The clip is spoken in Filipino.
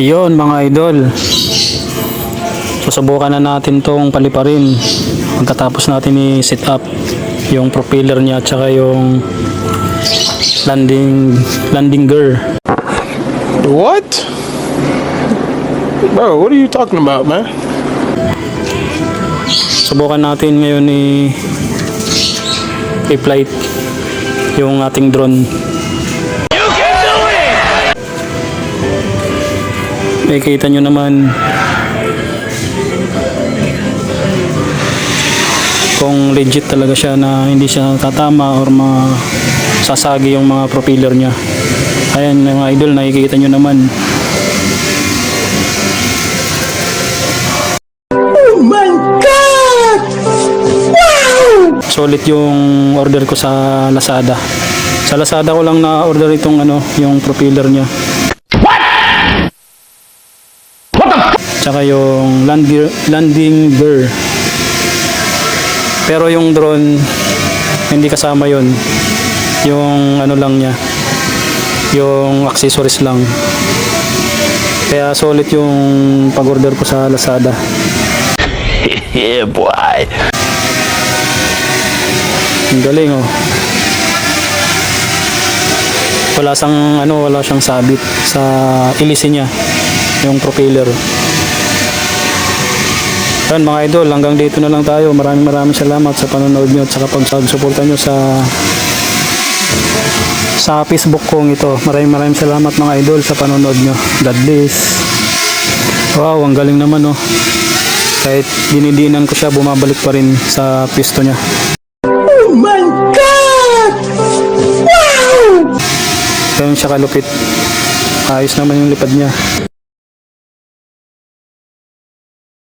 Yun mga idol, susubukan na natin tong paliparin pagkatapos natin i-set up yung propeller niya at saka yung landing gear. What? Bro, what are you talking about, man? Subukan natin ngayon i-flight yung ating drone. Makikita nyo naman kung legit talaga siya na hindi siya tatama or masasagi yung mga propeller niya. Ayan mga idol, nakikita nyo naman. Oh my God! Wow! Solid yung order ko sa Lazada. Sa Lazada ko lang na order itong yung propeller niya. Tsaka yung landing gear. Pero yung drone hindi kasama yon. Yung lang niya, yung accessories lang. Kaya solid yung pag-order ko sa Lazada. Yeah, boy. Ang galing oh. Wala siyang sabit sa ilisin niya yung propeller. Yan mga idol, hanggang dito na lang tayo. Maraming salamat sa panonood nyo at sa pag-suporta nyo sa Facebook kong ito. Maraming salamat mga idol sa panonood nyo. God bless. Wow, ang galing naman oh. Kahit dinidinan ko siya, bumabalik pa rin sa pisto niya. Oh my God! Wow! Ganun siya kalupit. Ayos naman yung lipad niya.